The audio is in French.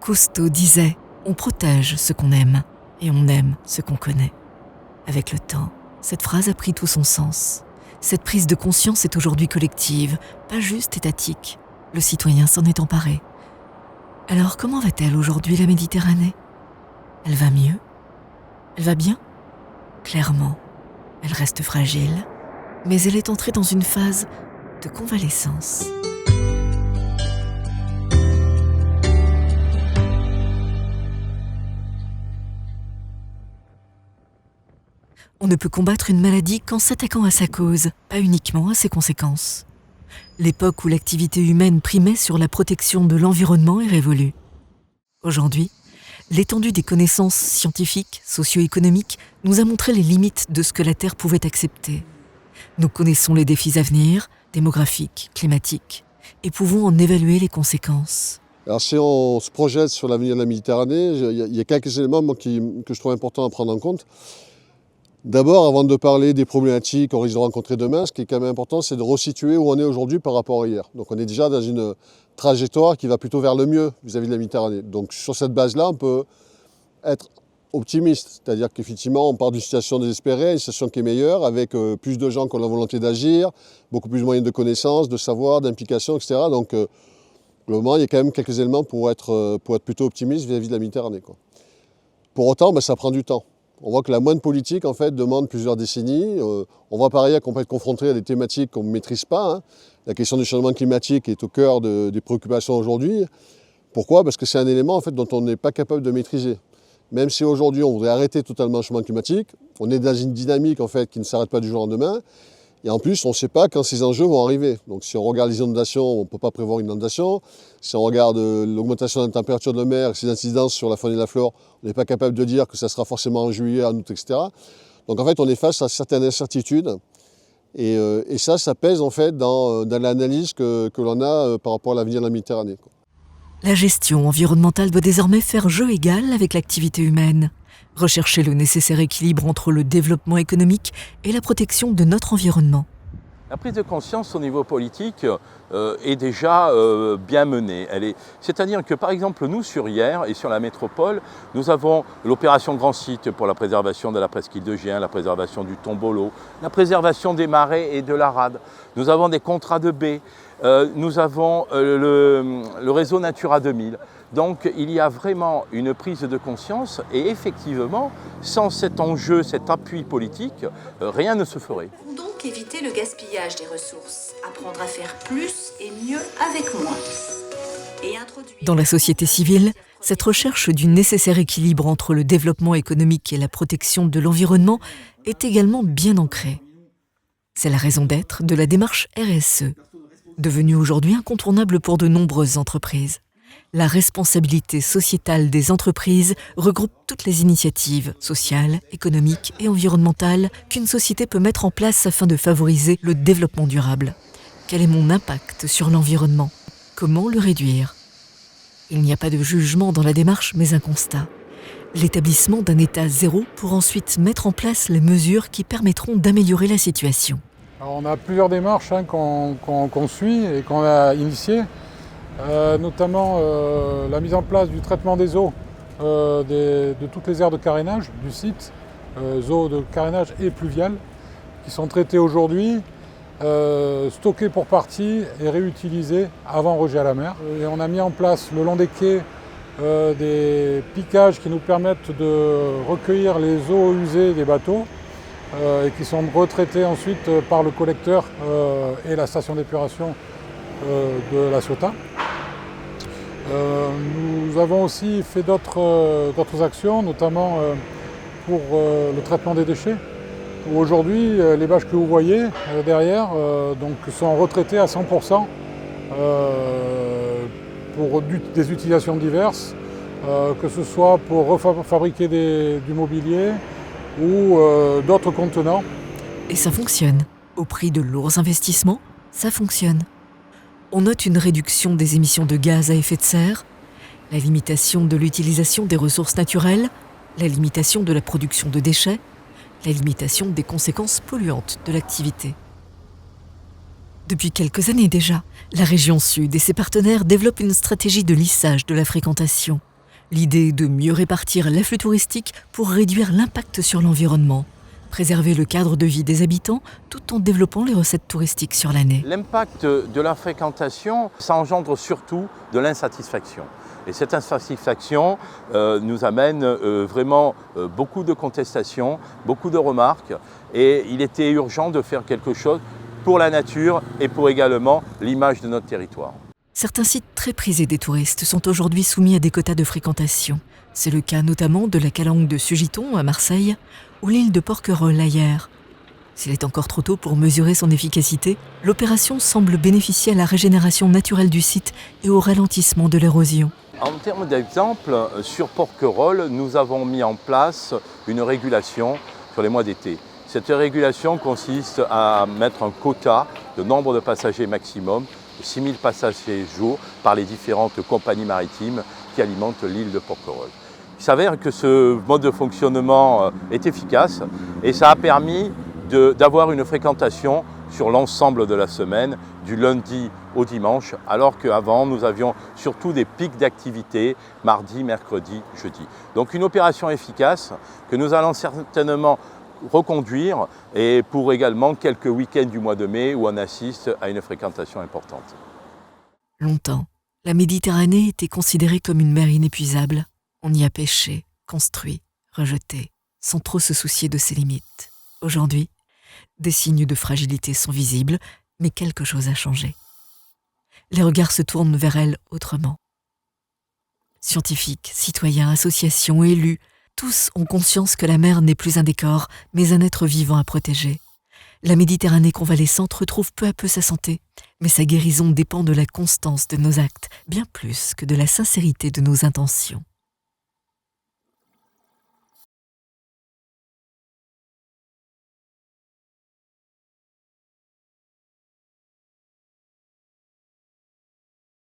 Cousteau disait « On protège ce qu'on aime et on aime ce qu'on connaît ». Avec le temps, cette phrase a pris tout son sens. Cette prise de conscience est aujourd'hui collective, pas juste étatique. Le citoyen s'en est emparé. Alors comment va-t-elle aujourd'hui la Méditerranée ? Elle va mieux ? Elle va bien ? Clairement, elle reste fragile, mais elle est entrée dans une phase de convalescence. On ne peut combattre une maladie qu'en s'attaquant à sa cause, pas uniquement à ses conséquences. L'époque où l'activité humaine primait sur la protection de l'environnement est révolue. Aujourd'hui, l'étendue des connaissances scientifiques, socio-économiques nous a montré les limites de ce que la Terre pouvait accepter. Nous connaissons les défis à venir, démographiques, climatiques, et pouvons en évaluer les conséquences. Alors si on se projette sur l'avenir de la Méditerranée, il y a quelques éléments que je trouve importants à prendre en compte. D'abord, avant de parler des problématiques qu'on risque de rencontrer demain, ce qui est quand même important, c'est de resituer où on est aujourd'hui par rapport à hier. Donc on est déjà dans une trajectoire qui va plutôt vers le mieux vis-à-vis de la Méditerranée. Donc sur cette base-là, on peut être optimiste, c'est-à-dire qu'effectivement, on part d'une situation désespérée à une situation qui est meilleure, avec plus de gens qui ont la volonté d'agir, beaucoup plus de moyens de connaissances, de savoir, d'implication, etc. Donc globalement, il y a quand même quelques éléments pour être plutôt optimiste vis-à-vis de la Méditerranée, quoi. Pour autant, ça prend du temps. On voit que la moindre politique, en fait, demande plusieurs décennies. On voit par ailleurs qu'on peut être confronté à des thématiques qu'on ne maîtrise pas, hein. La question du changement climatique est au cœur des préoccupations aujourd'hui. Pourquoi ? Parce que c'est un élément, en fait, dont on n'est pas capable de maîtriser. Même si aujourd'hui, on voudrait arrêter totalement le changement climatique, on est dans une dynamique, en fait, qui ne s'arrête pas du jour au lendemain. Et en plus, on ne sait pas quand ces enjeux vont arriver. Donc si on regarde les inondations, on ne peut pas prévoir une inondation. Si on regarde l'augmentation de la température de la mer et ses incidences sur la faune et la flore, on n'est pas capable de dire que ça sera forcément en juillet, en août, etc. Donc en fait, on est face à certaines incertitudes. Et ça pèse en fait dans l'analyse que l'on a par rapport à l'avenir de la Méditerranée, quoi. La gestion environnementale doit désormais faire jeu égal avec l'activité humaine. Rechercher le nécessaire équilibre entre le développement économique et la protection de notre environnement. La prise de conscience au niveau politique est déjà bien menée. C'est-à-dire que par exemple nous sur Hyères et sur la métropole, nous avons l'opération Grand Site pour la préservation de la presqu'île de Gien, la préservation du Tombolo, la préservation des marais et de la rade. Nous avons des contrats de baies, nous avons le réseau Natura 2000. Donc il y a vraiment une prise de conscience et effectivement, sans cet enjeu, cet appui politique, rien ne se ferait. Donc éviter le gaspillage des ressources, apprendre à faire plus et mieux avec moins. Et introduire... Dans la société civile, cette recherche du nécessaire équilibre entre le développement économique et la protection de l'environnement est également bien ancrée. C'est la raison d'être de la démarche RSE, devenue aujourd'hui incontournable pour de nombreuses entreprises. La responsabilité sociétale des entreprises regroupe toutes les initiatives sociales, économiques et environnementales qu'une société peut mettre en place afin de favoriser le développement durable. Quel est mon impact sur l'environnement ? Comment le réduire ? Il n'y a pas de jugement dans la démarche, mais un constat. L'établissement d'un état zéro pour ensuite mettre en place les mesures qui permettront d'améliorer la situation. Alors on a plusieurs démarches qu'on suit et qu'on a initiées. Notamment la mise en place du traitement des eaux de toutes les aires de carénage du site, eaux de carénage et pluviales, qui sont traitées aujourd'hui, stockées pour partie et réutilisées avant rejet à la mer. Et on a mis en place le long des quais des piquages qui nous permettent de recueillir les eaux usées des bateaux et qui sont retraitées ensuite par le collecteur et la station d'épuration de La Ciotat. Nous avons aussi fait d'autres actions, notamment pour le traitement des déchets, où aujourd'hui les bâches que vous voyez derrière sont retraitées à 100% pour des utilisations diverses, que ce soit pour fabriquer du mobilier ou d'autres contenants. Et ça fonctionne. Au prix de lourds investissements, ça fonctionne. On note une réduction des émissions de gaz à effet de serre, la limitation de l'utilisation des ressources naturelles, la limitation de la production de déchets, la limitation des conséquences polluantes de l'activité. Depuis quelques années déjà, la région Sud et ses partenaires développent une stratégie de lissage de la fréquentation. L'idée de mieux répartir l'afflux touristique pour réduire l'impact sur l'environnement, préserver le cadre de vie des habitants tout en développant les recettes touristiques sur l'année. L'impact de la fréquentation, ça engendre surtout de l'insatisfaction. Et cette insatisfaction nous amène vraiment beaucoup de contestations, beaucoup de remarques. Et il était urgent de faire quelque chose pour la nature et pour également l'image de notre territoire. Certains sites très prisés des touristes sont aujourd'hui soumis à des quotas de fréquentation. C'est le cas notamment de la calanque de Sugiton à Marseille ou l'île de Porquerolles à Hyères. S'il est encore trop tôt pour mesurer son efficacité, l'opération semble bénéficier à la régénération naturelle du site et au ralentissement de l'érosion. En termes d'exemple, sur Porquerolles, nous avons mis en place une régulation sur les mois d'été. Cette régulation consiste à mettre un quota de nombre de passagers maximum, 6 000 passagers jour, par les différentes compagnies maritimes qui alimentent l'île de Porquerolles. Il s'avère que ce mode de fonctionnement est efficace et ça a permis d'avoir une fréquentation sur l'ensemble de la semaine, du lundi au dimanche, alors qu'avant nous avions surtout des pics d'activité mardi, mercredi, jeudi. Donc une opération efficace que nous allons certainement reconduire et pour également quelques week-ends du mois de mai où on assiste à une fréquentation importante. Longtemps, la Méditerranée était considérée comme une mer inépuisable. On y a pêché, construit, rejeté, sans trop se soucier de ses limites. Aujourd'hui, des signes de fragilité sont visibles, mais quelque chose a changé. Les regards se tournent vers elle autrement. Scientifiques, citoyens, associations, élus, tous ont conscience que la mer n'est plus un décor, mais un être vivant à protéger. La Méditerranée convalescente retrouve peu à peu sa santé, mais sa guérison dépend de la constance de nos actes, bien plus que de la sincérité de nos intentions.